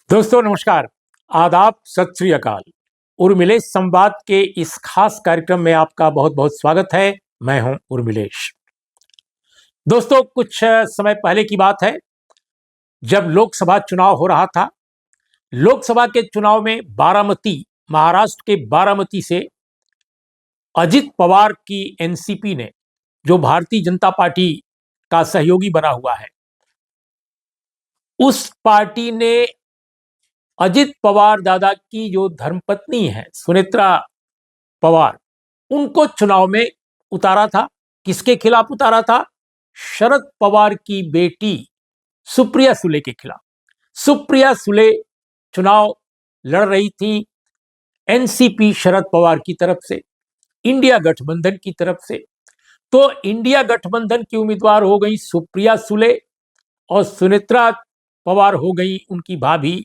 दोस्तों नमस्कार, आदाब, सत श्री अकाल। उर्मिलेश संवाद के इस खास कार्यक्रम में आपका बहुत बहुत स्वागत है। मैं हूं उर्मिलेश। दोस्तों कुछ समय पहले की बात है, जब लोकसभा चुनाव हो रहा था। लोकसभा के चुनाव में बारामती, महाराष्ट्र के बारामती से अजित पवार की एनसीपी ने, जो भारतीय जनता पार्टी का सहयोगी बना हुआ है, उस पार्टी ने अजित पवार दादा की जो धर्मपत्नी है सुनेत्रा पवार, उनको चुनाव में उतारा था। किसके खिलाफ उतारा था? शरद पवार की बेटी सुप्रिया सुले के खिलाफ। सुप्रिया सुले चुनाव लड़ रही थी एनसीपी शरद पवार की तरफ से, इंडिया गठबंधन की तरफ से। तो इंडिया गठबंधन की उम्मीदवार हो गई सुप्रिया सुले और सुनेत्रा पवार हो गई उनकी भाभी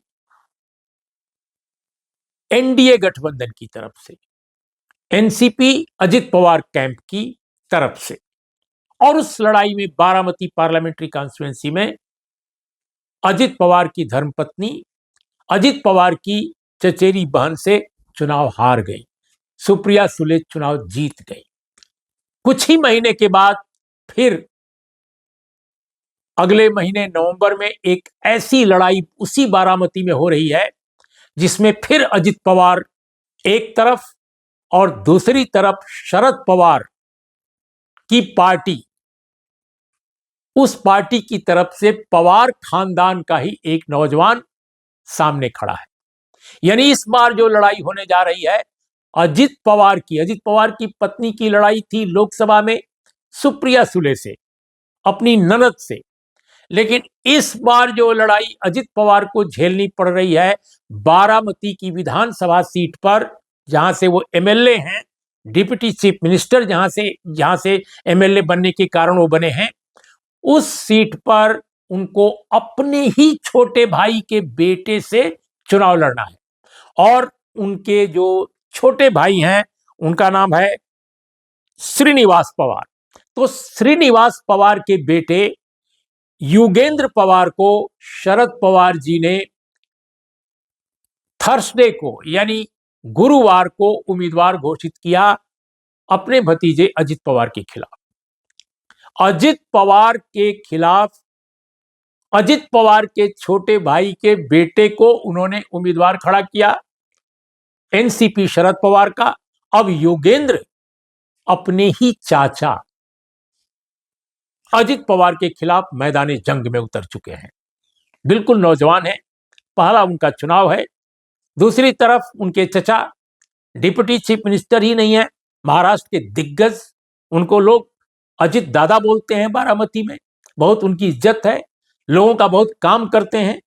एनडीए गठबंधन की तरफ से, एनसीपी अजित पवार कैंप की तरफ से। और उस लड़ाई में बारामती पार्लियामेंट्री कॉन्स्टिट्यूएंसी में अजित पवार की धर्मपत्नी, अजित पवार की चचेरी बहन से चुनाव हार गई। सुप्रिया सुले चुनाव जीत गई। कुछ ही महीने के बाद फिर अगले महीने नवंबर में एक ऐसी लड़ाई उसी बारामती में हो रही है, जिसमें फिर अजित पवार एक तरफ और दूसरी तरफ शरद पवार की पार्टी, उस पार्टी की तरफ से पवार खानदान का ही एक नौजवान सामने खड़ा है। यानी इस बार जो लड़ाई होने जा रही है अजित पवार की पत्नी की लड़ाई थी लोकसभा में सुप्रिया सुले से, अपनी ननद से। लेकिन इस बार जो लड़ाई अजित पवार को झेलनी पड़ रही है बारामती की विधानसभा सीट पर, जहां से वो एमएलए हैं, डिप्टी चीफ मिनिस्टर जहां से एमएलए बनने के कारण वो बने हैं, उस सीट पर उनको अपने ही छोटे भाई के बेटे से चुनाव लड़ना है। और उनके जो छोटे भाई हैं उनका नाम है श्रीनिवास पवार। तो श्रीनिवास पवार के बेटे युगेंद्र पवार को शरद पवार जी ने थर्सडे को यानी गुरुवार को उम्मीदवार घोषित किया अपने भतीजे अजित पवार के खिलाफ। अजित पवार के खिलाफ अजित पवार के छोटे भाई के बेटे को उन्होंने उम्मीदवार खड़ा किया, एनसीपी शरद पवार का। अब योगेंद्र अपने ही चाचा अजित पवार के खिलाफ मैदानी जंग में उतर चुके हैं। बिल्कुल नौजवान है, पहला उनका चुनाव है। दूसरी तरफ उनके चचा डिप्टी चीफ मिनिस्टर ही नहीं है, महाराष्ट्र के दिग्गज, उनको लोग अजित दादा बोलते हैं। बारामती में बहुत उनकी इज्जत है, लोगों का बहुत काम करते हैं।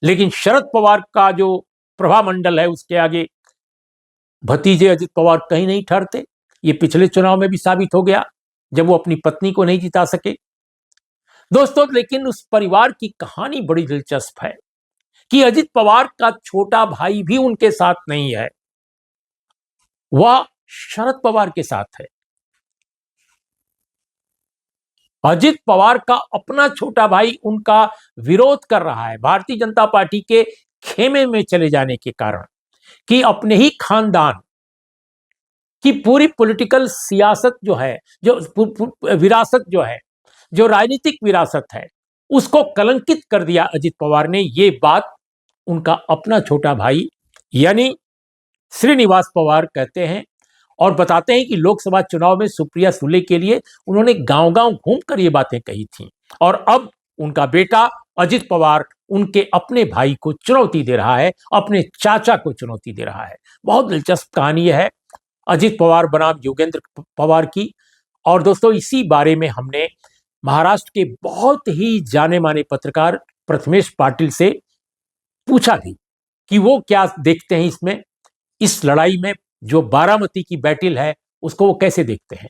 लेकिन शरद पवार का जो प्रभामंडल है उसके आगे भतीजे अजित पवार कहीं नहीं ठहरते। ये पिछले चुनाव में भी साबित हो गया, जब वो अपनी पत्नी को नहीं जिता सके। दोस्तों, लेकिन उस परिवार की कहानी बड़ी दिलचस्प है कि अजित पवार का छोटा भाई भी उनके साथ नहीं है, वह शरद पवार के साथ है। अजित पवार का अपना छोटा भाई उनका विरोध कर रहा है भारतीय जनता पार्टी के खेमे में चले जाने के कारण, कि अपने ही खानदान की पूरी पॉलिटिकल सियासत जो है, जो विरासत जो है, जो राजनीतिक विरासत है, उसको कलंकित कर दिया अजित पवार ने। ये बात उनका अपना छोटा भाई यानी श्रीनिवास पवार कहते हैं और बताते हैं कि लोकसभा चुनाव में सुप्रिया सुले के लिए उन्होंने गांव-गांव घूमकर ये बातें कही थी। और अब उनका बेटा अजित पवार उनके अपने भाई को चुनौती दे रहा है, अपने चाचा को चुनौती दे रहा है। बहुत दिलचस्प कहानी है अजित पवार बनाम योगेंद्र पवार की। और दोस्तों, इसी बारे में हमने महाराष्ट्र के बहुत ही जाने माने पत्रकार प्रथमेश पाटिल से पूछा भी कि वो क्या देखते हैं इसमें, इस लड़ाई में, जो बारामती की बैटल है उसको वो कैसे देखते हैं।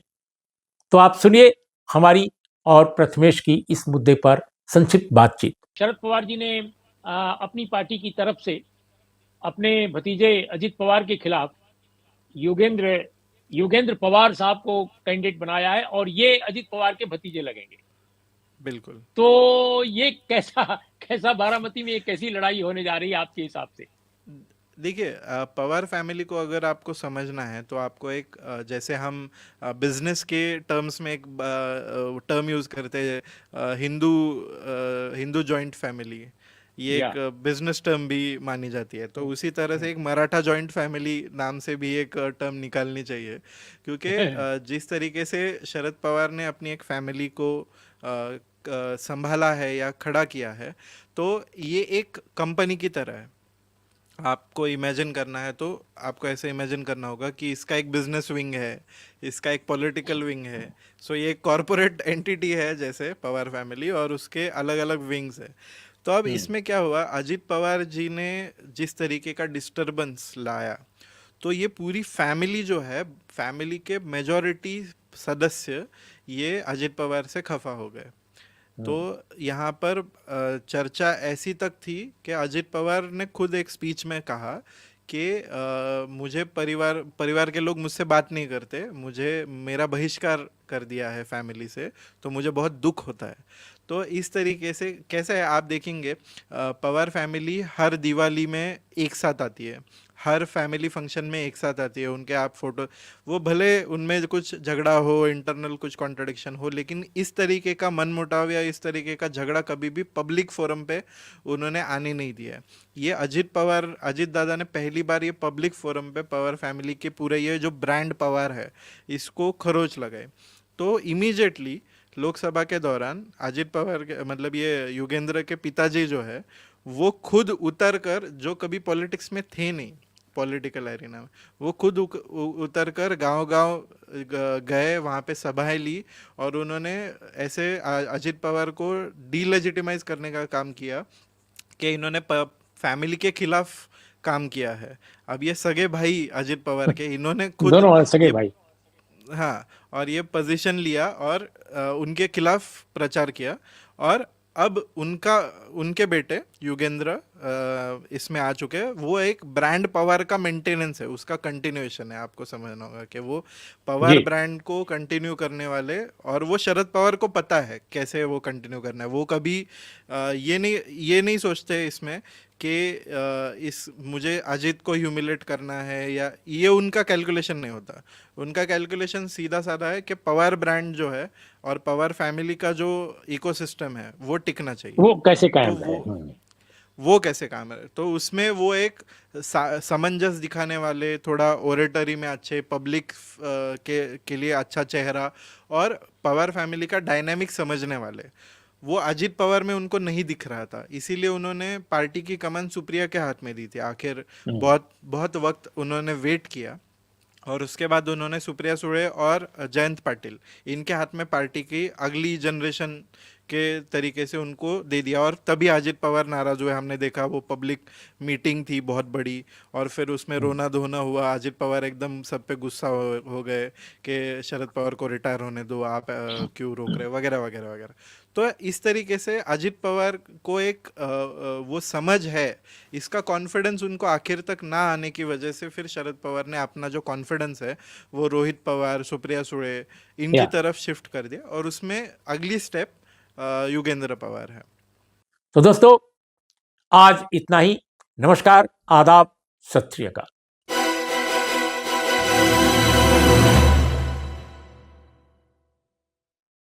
तो आप सुनिए हमारी और प्रथमेश की इस मुद्दे पर संक्षिप्त बातचीत। शरद पवार जी ने अपनी पार्टी की तरफ से अपने भतीजे अजित पवार के खिलाफ योगेंद्र पवार साहब को कैंडिडेट बनाया है और ये अजित पवार के भतीजे लगेंगे। बिल्कुल। तो ये कैसा कैसा बारामती में एक कैसी लड़ाई होने जा रही है आपके हिसाब से? देखिए, पवार फैमिली को अगर आपको समझना है तो आपको एक जैसे हम बिजनेस के टर्म्स में एक टर्म यूज़ करते हैं, हिंदू हिंदू जॉइंट फैमिली, ये या एक बिजनेस टर्म भी मानी जाती है। तो उसी तरह से एक मराठा जॉइंट फैमिली नाम से भी एक टर्म निकालनी चाहिए, क्योंकि जिस तरीके से शरद पवार ने अपनी एक फैमिली को संभाला है या खड़ा किया है, तो ये एक कंपनी की तरह है। आपको इमेजिन करना है तो आपको ऐसे इमेजिन करना होगा कि इसका एक बिजनेस विंग है, इसका एक पॉलिटिकल विंग है। सो ये एक कॉरपोरेट एंटिटी है जैसे पवार फैमिली, और उसके अलग अलग विंग्स है। तो अब हम्म। इसमें क्या हुआ, अजित पवार जी ने जिस तरीके का डिस्टरबेंस लाया, तो ये पूरी फैमिली जो है, फैमिली के मेजॉरिटी सदस्य ये अजित पवार से खफा हो गए। तो हम्म। यहाँ पर चर्चा ऐसी तक थी कि अजित पवार ने खुद एक स्पीच में कहा कि मुझे परिवार परिवार के लोग मुझसे बात नहीं करते, मुझे मेरा बहिष्कार कर दिया है फैमिली से, तो मुझे बहुत दुख होता है। तो इस तरीके से कैसे है, आप देखेंगे पवार फैमिली हर दिवाली में एक साथ आती है, हर फैमिली फंक्शन में एक साथ आती है, उनके आप फोटो, वो भले उनमें कुछ झगड़ा हो, इंटरनल कुछ कॉन्ट्रडिक्शन हो, लेकिन इस तरीके का मनमुटाव या इस तरीके का झगड़ा कभी भी पब्लिक फोरम पे उन्होंने आने नहीं दिया है। ये अजित पवार, अजित दादा ने पहली बार ये पब्लिक फोरम पे पवार फैमिली के पूरे ये जो ब्रांड पवार है इसको खरोच लगाए। तो इमीडिएटली लोकसभा के दौरान अजित पवार के, मतलब ये युगेंद्र के पिताजी जो है, वो खुद उतर कर, जो कभी पॉलिटिक्स में थे नहीं, पॉलिटिकल एरिना में, वो खुद उतर कर गांव गांव गए, वहाँ पे सभाएं ली, और उन्होंने ऐसे अजित पवार को डीलेजिटिमाइज करने का काम किया कि इन्होंने फैमिली के खिलाफ काम किया है। अब ये सगे भाई अजित पवार के, इन्होंने खुद दोनों सगे ये, भाई। हाँ, और ये पोजीशन लिया और उनके खिलाफ प्रचार किया। और अब उनका, उनके बेटे युगेंद्र इसमें आ चुके हैं, वो एक ब्रांड पवार का मेंटेनेंस है, उसका कंटिन्यूएशन है। आपको समझना होगा कि वो जी। पवार ब्रांड को कंटिन्यू करने वाले, और वो शरद पवार को पता है कैसे वो कंटिन्यू करना है। वो कभी ये नहीं सोचते इसमें कि इस मुझे अजित को ह्यूमिलेट करना है, या ये उनका कैलकुलेशन नहीं होता। उनका कैलकुलेशन सीधा साधा है कि पवार ब्रांड जो है और पवार फैमिली का जो इकोसिस्टम है वो टिकना चाहिए। वो कैसे तो कायम रहे? वो कैसे काम है, तो उसमें वो एक समंजस दिखाने वाले, थोड़ा ओरेटरी में अच्छे, पब्लिक के लिए अच्छा चेहरा, और पवार फैमिली का डायनामिक समझने वाले, वो अजित पवार में उनको नहीं दिख रहा था। इसीलिए उन्होंने पार्टी की कमान सुप्रिया के हाथ में दी थी आखिर। हम्म। बहुत बहुत वक्त उन्होंने वेट किया, और उसके बाद उन्होंने सुप्रिया सुळे और जयंत पाटिल, इनके हाथ में पार्टी की अगली जनरेशन के तरीके से उनको दे दिया। और तभी अजित पवार नाराज हुए, हमने देखा वो पब्लिक मीटिंग थी बहुत बड़ी, और फिर उसमें रोना धोना हुआ, अजित पवार एकदम सब पे गुस्सा हो गए कि शरद पवार को रिटायर होने दो, आप क्यों रोक रहे, वगैरह वगैरह वगैरह। तो इस तरीके से अजित पवार को एक वो समझ है, इसका कॉन्फिडेंस उनको आखिर तक ना आने की वजह से फिर शरद पवार ने अपना जो कॉन्फिडेंस है वो रोहित पवार, सुप्रिया सुळे, इनकी या तरफ शिफ्ट कर दिया, और उसमें अगली स्टेप युगेंद्र पवार है। तो दोस्तों, आज इतना ही। नमस्कार, आदाब, सत श्री अकाल।